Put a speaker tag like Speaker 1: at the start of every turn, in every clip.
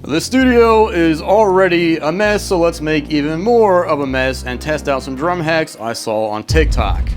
Speaker 1: The studio is already a mess, so let's make even more of a mess and test out some drum hacks I saw on TikTok.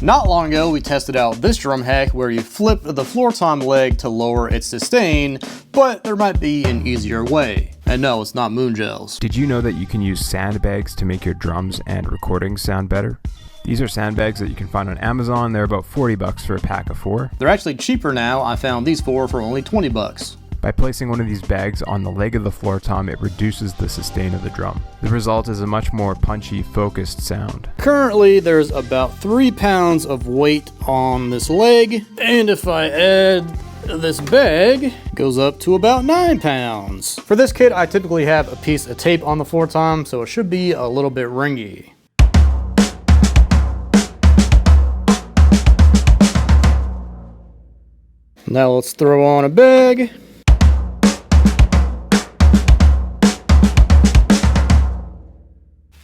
Speaker 1: Not long ago, we tested out this drum hack where you flip the floor tom leg to lower its sustain, but there might be an easier way. And no, it's not moon gels.
Speaker 2: Did you know that you can use sandbags to make your drums and recordings sound better? These are sandbags that you can find on Amazon. They're about 40 bucks for a pack of 4.
Speaker 1: They're actually cheaper now. I found these 4 for only 20 bucks.
Speaker 2: By placing one of these bags on the leg of the floor tom, it reduces the sustain of the drum. The result is a much more punchy, focused sound.
Speaker 1: Currently, there's about 3 pounds of weight on this leg, and if I add this bag, it goes up to about 9 pounds. For this kit, I typically have a piece of tape on the floor tom, so it should be a little bit ringy. Now let's throw on a bag.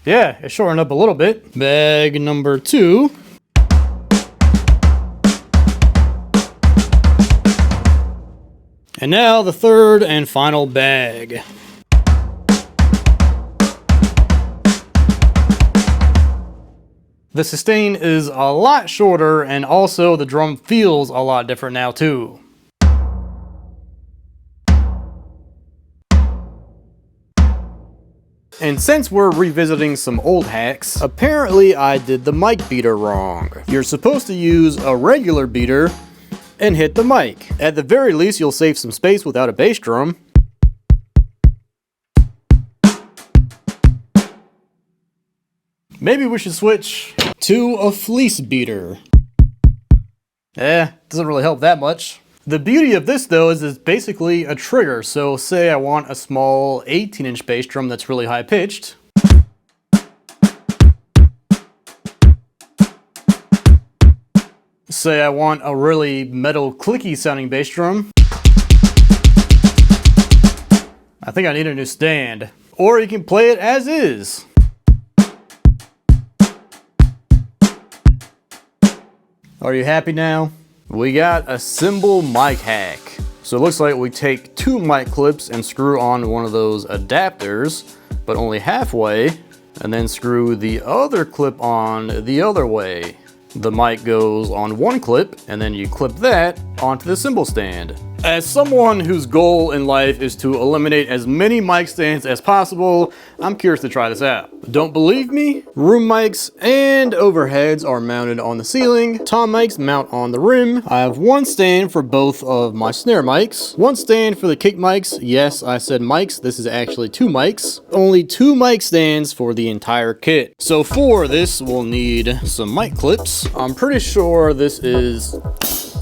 Speaker 1: Yeah, it shortened up a little bit. Bag number 2. And now the third and final bag. The sustain is a lot shorter, and also the drum feels a lot different now too. And since we're revisiting some old hacks, apparently I did the mic beater wrong. You're supposed to use a regular beater and hit the mic. At the very least, you'll save some space without a bass drum. Maybe we should switch to a fleece beater. Doesn't really help that much. The beauty of this though is it's basically a trigger. So say I want a small 18-inch bass drum that's really high pitched. Say I want a really metal clicky sounding bass drum. I think I need a new stand. Or you can play it as is. Are you happy now? We got a cymbal mic hack. So it looks like we take 2 mic clips and screw on one of those adapters, but only halfway, and then screw the other clip on the other way. The mic goes on one clip, and then you clip that onto the cymbal stand. As someone whose goal in life is to eliminate as many mic stands as possible, I'm curious to try this out. Don't believe me? Room mics and overheads are mounted on the ceiling. Tom mics mount on the rim. I have 1 stand for both of my snare mics. 1 stand for the kick mics. Yes, I said mics. This is actually 2 mics. Only 2 mic stands for the entire kit. So for this, we'll need some mic clips. I'm pretty sure this is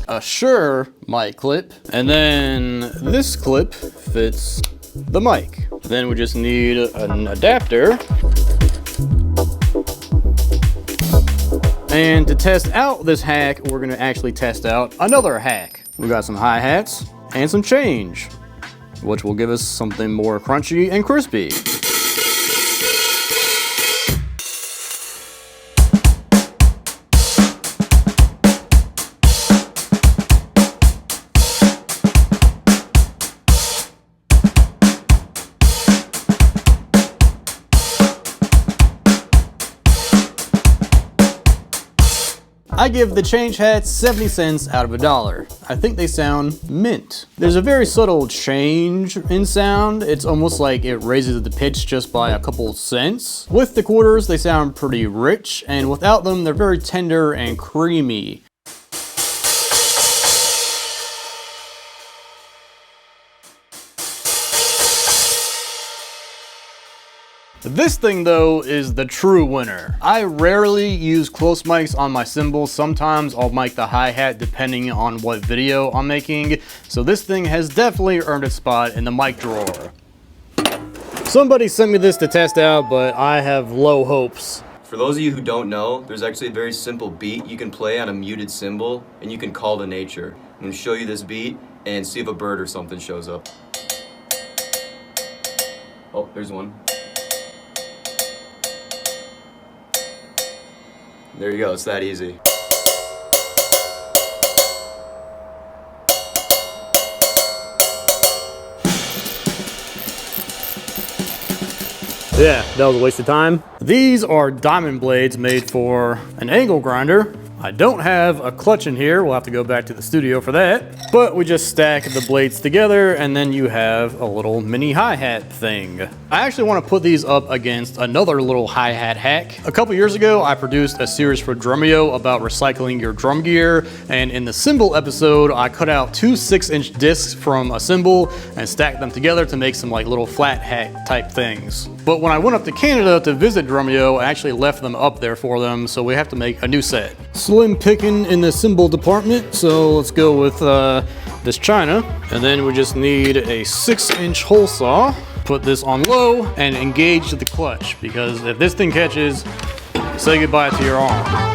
Speaker 1: a Shure mic clip, and then this clip fits the mic. Then we just need an adapter. And to test out this hack, we're gonna actually test out another hack. We got some hi-hats and some change, which will give us something more crunchy and crispy. I give the change hats 70 cents out of $1. I think they sound mint. There's a very subtle change in sound. It's almost like it raises the pitch just by a couple cents. With the quarters, they sound pretty rich, and without them, they're very tender and creamy. This thing though is the true winner. I rarely use close mics on my cymbals. Sometimes I'll mic the hi-hat depending on what video I'm making. So this thing has definitely earned its spot in the mic drawer. Somebody sent me this to test out, but I have low hopes.
Speaker 3: For those of you who don't know, there's actually a very simple beat you can play on a muted cymbal and you can call to nature. I'm gonna show you this beat and see if a bird or something shows up. Oh, there's one. There you go, it's that easy.
Speaker 1: Yeah, that was a waste of time. These are diamond blades made for an angle grinder. I don't have a clutch in here. We'll have to go back to the studio for that. But we just stack the blades together and then you have a little mini hi-hat thing. I actually want to put these up against another little hi-hat hack. A couple years ago, I produced a series for Drumeo about recycling your drum gear. And in the cymbal episode, I cut out 2 6-inch discs from a cymbal and stacked them together to make some like little flat hat type things. But when I went up to Canada to visit Drumeo, I actually left them up there for them, so we have to make a new set. Slim picking in the cymbal department, so let's go with this China. And then we just need a 6-inch hole saw. Put this on low and engage the clutch, because if this thing catches, say goodbye to your arm.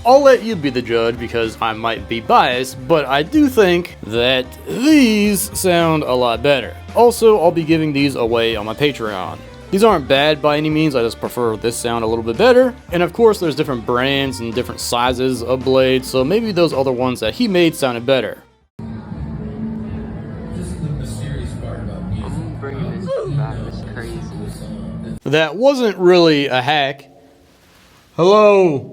Speaker 1: I'll let you be the judge because I might be biased, but I do think that these sound a lot better. Also, I'll be giving these away on my Patreon. These aren't bad by any means, I just prefer this sound a little bit better. And of course, there's different brands and different sizes of blades, so maybe those other ones that he made sounded better.
Speaker 4: This is the mysterious part about music.
Speaker 5: I'm bringing this back, it's crazy.
Speaker 1: That wasn't really a hack. Hello.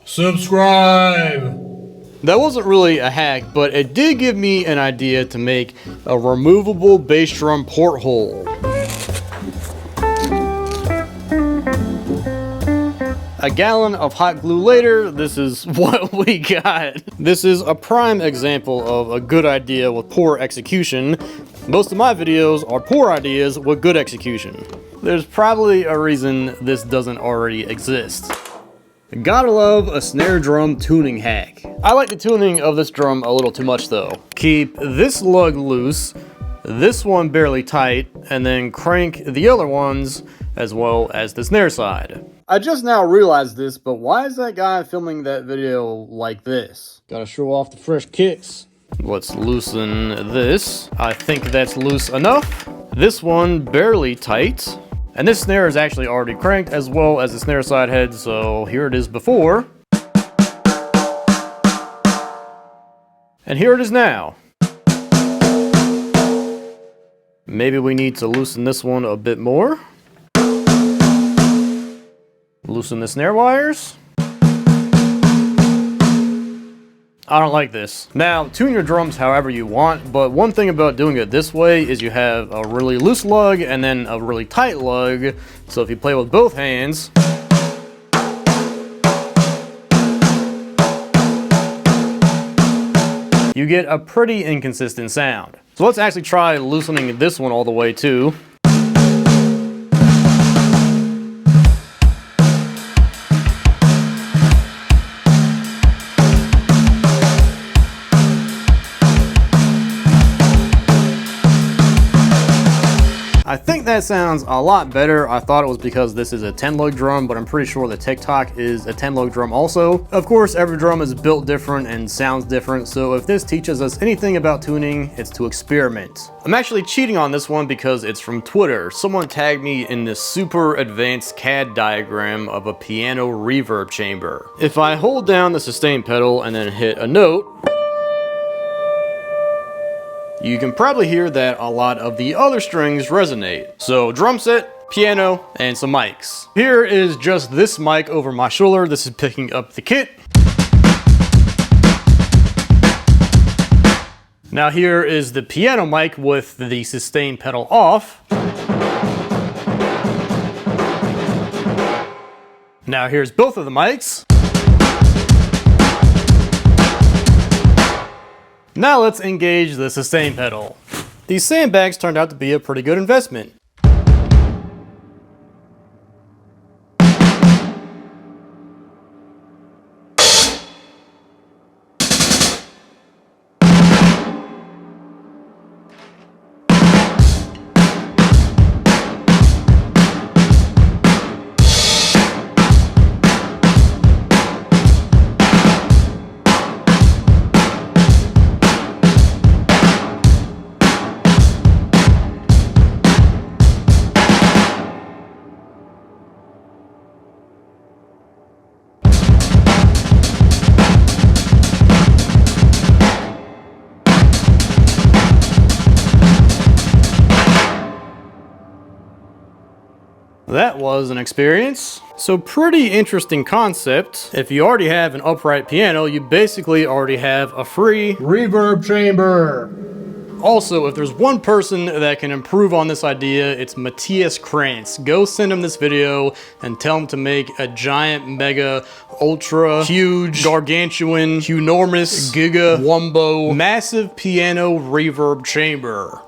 Speaker 1: Subscribe! That wasn't really a hack, but it did give me an idea to make a removable bass drum porthole. A gallon of hot glue later, this is what we got. This is a prime example of a good idea with poor execution. Most of my videos are poor ideas with good execution. There's probably a reason this doesn't already exist. Gotta love a snare drum tuning hack. I like the tuning of this drum a little too much though. Keep this lug loose, this one barely tight, and then crank the other ones as well as the snare side. I just now realized this, but why is that guy filming that video like this? Gotta show off the fresh kicks. Let's loosen this. I think that's loose enough. This one barely tight. And this snare is actually already cranked as well as the snare side head, so here it is before. And here it is now. Maybe we need to loosen this one a bit more. Loosen the snare wires. I don't like this. Now, tune your drums however you want, but one thing about doing it this way is you have a really loose lug and then a really tight lug. So if you play with both hands, you get a pretty inconsistent sound. So let's actually try loosening this one all the way too. I think that sounds a lot better. I thought it was because this is a 10 lug drum, but I'm pretty sure the TikTok is a 10 lug drum also. Of course, every drum is built different and sounds different, so if this teaches us anything about tuning, it's to experiment. I'm actually cheating on this one because it's from Twitter. Someone tagged me in this super advanced CAD diagram of a piano reverb chamber. If I hold down the sustain pedal and then hit a note, you can probably hear that a lot of the other strings resonate. So drum set, piano, and some mics. Here is just this mic over my shoulder. This is picking up the kit. Now here is the piano mic with the sustain pedal off. Now here's both of the mics. Now let's engage the sustain pedal. These sandbags turned out to be a pretty good investment. That was an experience. So pretty interesting concept. If you already have an upright piano, you basically already have a free
Speaker 6: reverb chamber.
Speaker 1: Also, if there's one person that can improve on this idea, it's Matthias Krantz. Go send him this video and tell him to make a giant, mega, ultra, huge, gargantuan, hunormous, giga, wumbo, massive piano reverb chamber.